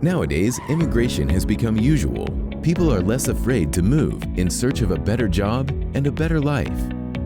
Nowadays, immigration has become usual. People are less afraid to move in search of a better job and a better life.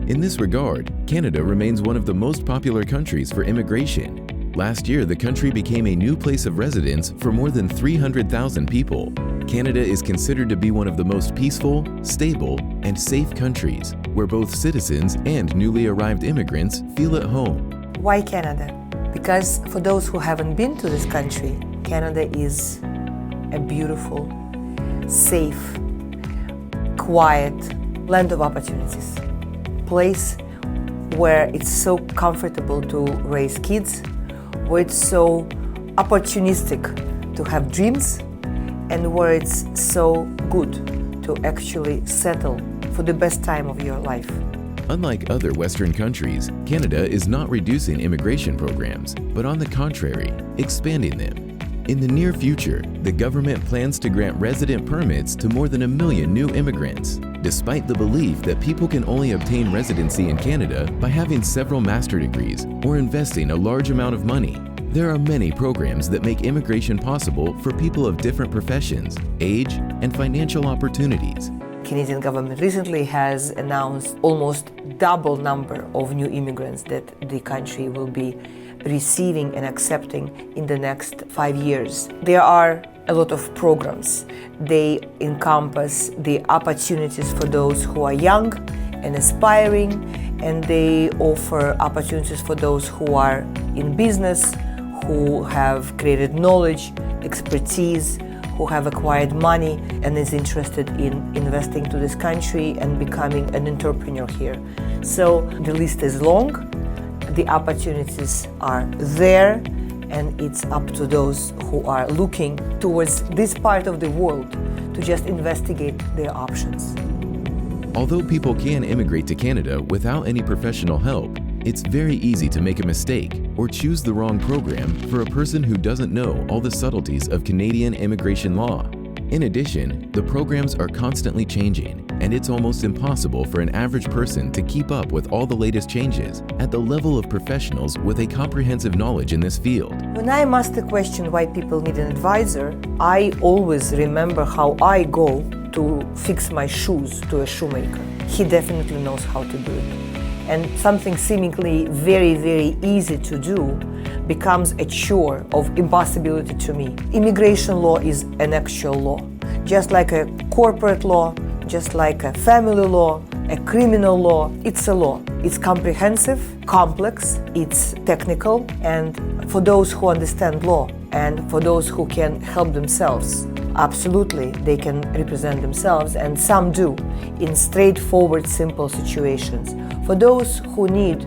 In this regard, Canada remains one of the most popular countries for immigration. Last year, the country became a new place of residence for more than 300,000 people. Canada is considered to be one of the most peaceful, stable, and safe countries, where both citizens and newly arrived immigrants feel at home. Why Canada? Because for those who haven't been to this country, Canada is a beautiful, safe, quiet land of opportunities. Place where it's so comfortable to raise kids, where it's so opportunistic to have dreams, and where it's so good to actually settle for the best time of your life. Unlike other Western countries, Canada is not reducing immigration programs, but on the contrary, expanding them. In the near future, the government plans to grant resident permits to more than 1 million new immigrants, despite the belief that people can only obtain residency in Canada by having several master degrees or investing a large amount of money. There are many programs that make immigration possible for people of different professions, age, and financial opportunities. Canadian government recently has announced almost double number of new immigrants that the country will be receiving and accepting in the next 5 years. There are a lot of programs. They encompass the opportunities for those who are young and aspiring, and they offer opportunities for those who are in business, who have created knowledge, expertise, who have acquired money and is interested in investing to this country and becoming an entrepreneur here. So the list is long, the opportunities are there, and it's up to those who are looking towards this part of the world to just investigate their options. Although people can immigrate to Canada without any professional help, it's very easy to make a mistake or choose the wrong program for a person who doesn't know all the subtleties of Canadian immigration law. In addition, the programs are constantly changing, and it's almost impossible for an average person to keep up with all the latest changes at the level of professionals with a comprehensive knowledge in this field. When I'm asked the question why people need an advisor, I always remember how I go to fix my shoes to a shoemaker. He definitely knows how to do it. And something seemingly very, very easy to do becomes a chore of impossibility to me. Immigration law is an actual law. Just like a corporate law, just like a family law, a criminal law, it's a law. It's comprehensive, complex, it's technical, and for those who understand law and for those who can help themselves, absolutely, they can represent themselves, and some do, in straightforward, simple situations. For those who need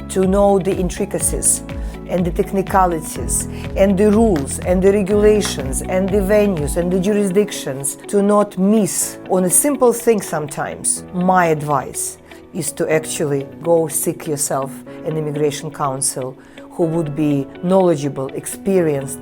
to know the intricacies and the technicalities and the rules and the regulations and the venues and the jurisdictions to not miss on a simple thing sometimes, my advice is to actually go seek yourself an immigration counsel who would be knowledgeable, experienced,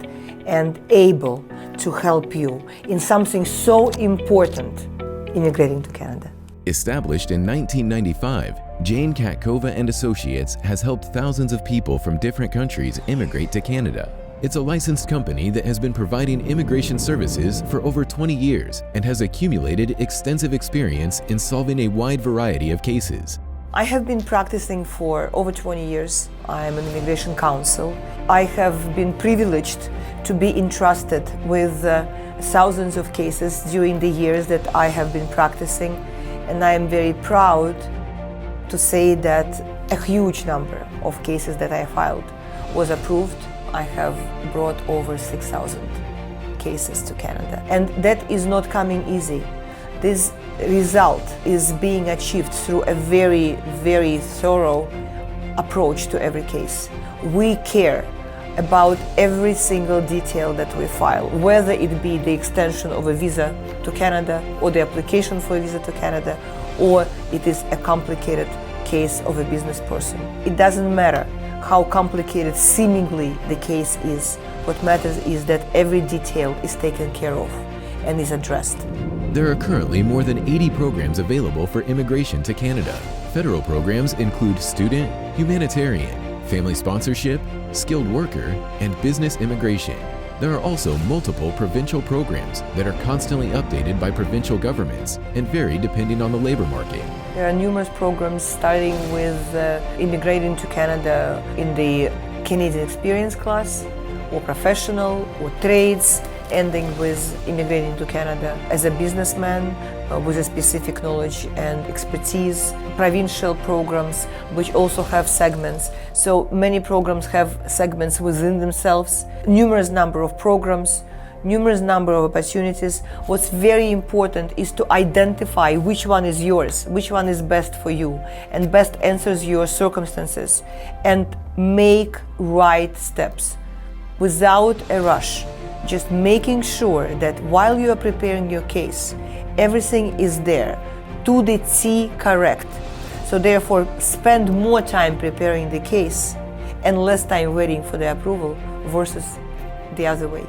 and able to help you in something so important, immigrating to Canada. Established in 1995, Jane Katkova and Associates has helped thousands of people from different countries immigrate to Canada. It's a licensed company that has been providing immigration services for over 20 years and has accumulated extensive experience in solving a wide variety of cases. I have been practicing for over 20 years. I am an immigration counsel. I have been privileged to be entrusted with thousands of cases during the years that I have been practicing, and I am very proud to say that a huge number of cases that I filed was approved. I have brought over 6,000 cases to Canada, and that is not coming easy. This result is being achieved through a very, very thorough approach to every case. We care about every single detail that we file, whether it be the extension of a visa to Canada or the application for a visa to Canada, or it is a complicated case of a business person. It doesn't matter how complicated seemingly the case is. What matters is that every detail is taken care of and is addressed. There are currently more than 80 programs available for immigration to Canada. Federal programs include student, humanitarian, family sponsorship, skilled worker, and business immigration. There are also multiple provincial programs that are constantly updated by provincial governments and vary depending on the labor market. There are numerous programs starting with immigrating to Canada in the Canadian experience class, or professional, or trades, ending with immigrating to Canada as a businessman with a specific knowledge and expertise. Provincial programs, which also have segments. So many programs have segments within themselves, numerous number of programs, numerous number of opportunities. What's very important is to identify which one is yours, which one is best for you, and best answers your circumstances, and make right steps without a rush. Just making sure that while you are preparing your case, everything is there, to the T correct. So therefore, spend more time preparing the case and less time waiting for the approval versus the other way.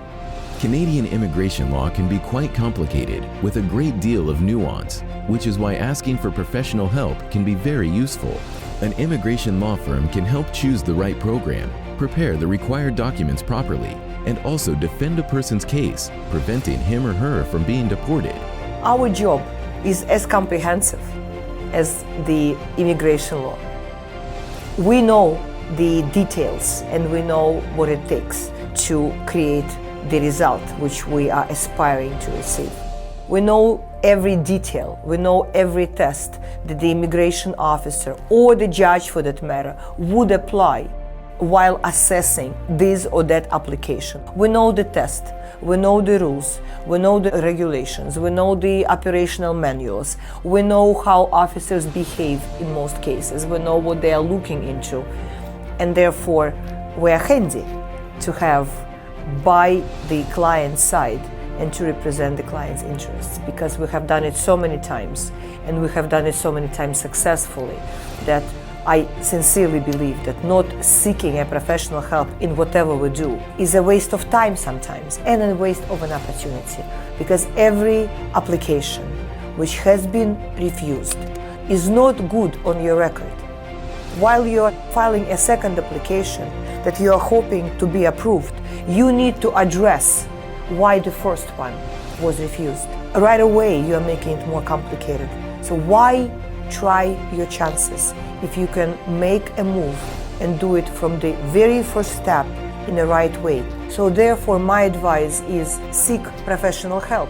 Canadian immigration law can be quite complicated with a great deal of nuance, which is why asking for professional help can be very useful. An immigration law firm can help choose the right program, prepare the required documents properly, and also defend a person's case, preventing him or her from being deported. Our job is as comprehensive as the immigration law. We know the details and we know what it takes to create the result which we are aspiring to receive. We know every detail, we know every test that the immigration officer or the judge for that matter would apply while assessing this or that application. We know the test, we know the rules, we know the regulations, we know the operational manuals, we know how officers behave in most cases, we know what they are looking into, and therefore we are handy to have by the client's side and to represent the client's interests, because we have done it so many times and we have done it so many times successfully that I sincerely believe that not seeking a professional help in whatever we do is a waste of time sometimes and a waste of an opportunity, because every application which has been refused is not good on your record. While you are filing a second application that you are hoping to be approved, you need to address why the first one was refused. Right away you are making it more complicated. So why try your chances if you can make a move and do it from the very first step in the right way? So therefore my advice is seek professional help.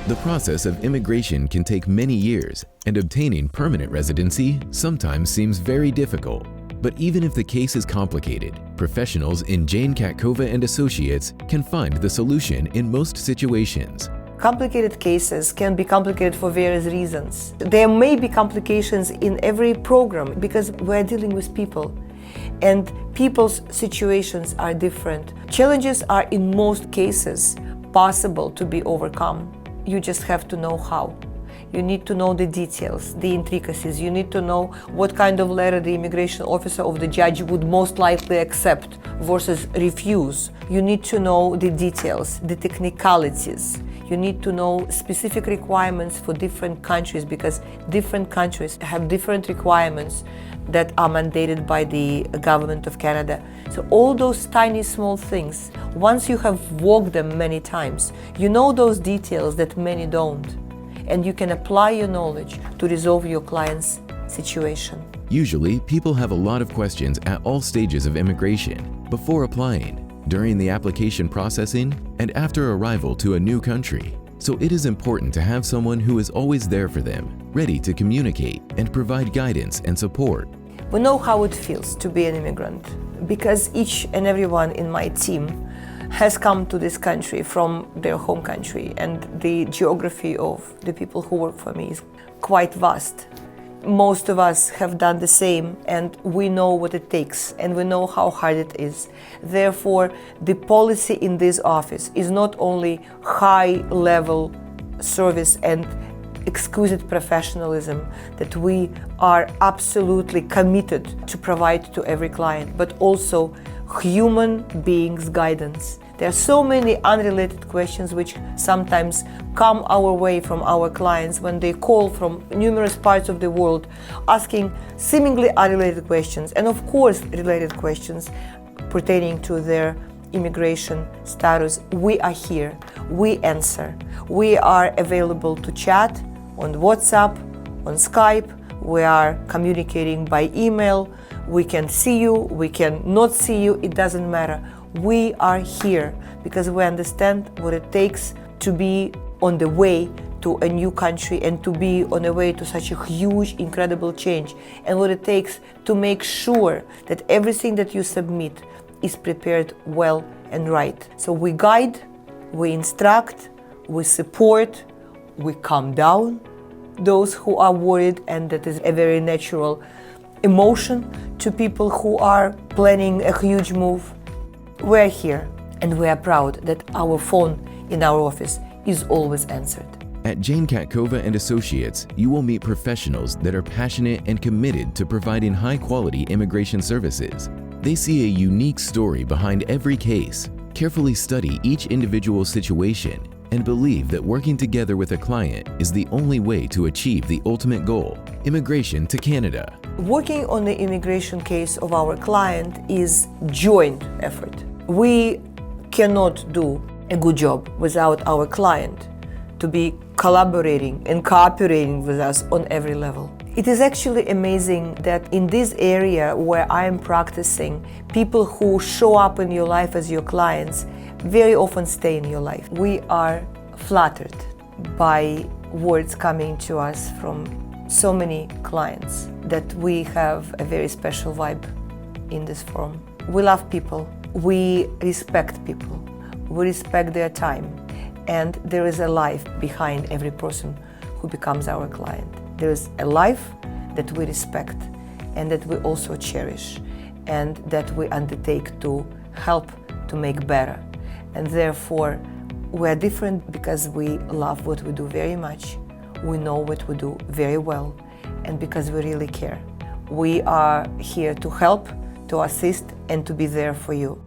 The process of immigration can take many years, and obtaining permanent residency sometimes seems very difficult. But even if the case is complicated, professionals in Jane Katkova and Associates can find the solution in most situations. Complicated cases can be complicated for various reasons. There may be complications in every program because we're dealing with people, and people's situations are different. Challenges are in most cases possible to be overcome. You just have to know how. You need to know the details, the intricacies. You need to know what kind of letter the immigration officer or the judge would most likely accept versus refuse. You need to know the details, the technicalities. You need to know specific requirements for different countries, because different countries have different requirements that are mandated by the government of Canada. So all those tiny small things, once you have walked them many times, you know those details that many don't, and you can apply your knowledge to resolve your client's situation. Usually, people have a lot of questions at all stages of immigration, before applying, during the application processing, and after arrival to a new country. So it is important to have someone who is always there for them, ready to communicate and provide guidance and support. We know how it feels to be an immigrant, because each and everyone in my team has come to this country from their home country, and the geography of the people who work for me is quite vast. Most of us have done the same, and we know what it takes, and we know how hard it is. Therefore, the policy in this office is not only high-level service and exquisite professionalism that we are absolutely committed to provide to every client, but also human beings guidance. There are so many unrelated questions which sometimes come our way from our clients when they call from numerous parts of the world asking seemingly unrelated questions, and of course related questions pertaining to their immigration status, we are here, we answer. We are available to chat on WhatsApp, on Skype, we are communicating by email, we can see you, we can not see you, it doesn't matter. We are here because we understand what it takes to be on the way to a new country and to be on the way to such a huge, incredible change, and what it takes to make sure that everything that you submit is prepared well and right. So we guide, we instruct, we support, we calm down those who are worried, and that is a very natural emotion to people who are planning a huge move. We're here, and we are proud that our phone in our office is always answered. At Jane Katkova and Associates, you will meet professionals that are passionate and committed to providing high-quality immigration services. They see a unique story behind every case, carefully study each individual situation, and believe that working together with a client is the only way to achieve the ultimate goal, immigration to Canada. Working on the immigration case of our client is joint effort. We cannot do a good job without our client to be collaborating and cooperating with us on every level. It is actually amazing that in this area where I am practicing, people who show up in your life as your clients very often stay in your life. We are flattered by words coming to us from so many clients that we have a very special vibe in this forum. We love people, we respect people, we respect their time, and there is a life behind every person who becomes our client. There is a life that we respect and that we also cherish and that we undertake to help to make better. And therefore, we are different because we love what we do very much, we know what we do very well, and because we really care. We are here to help, to assist, and to be there for you.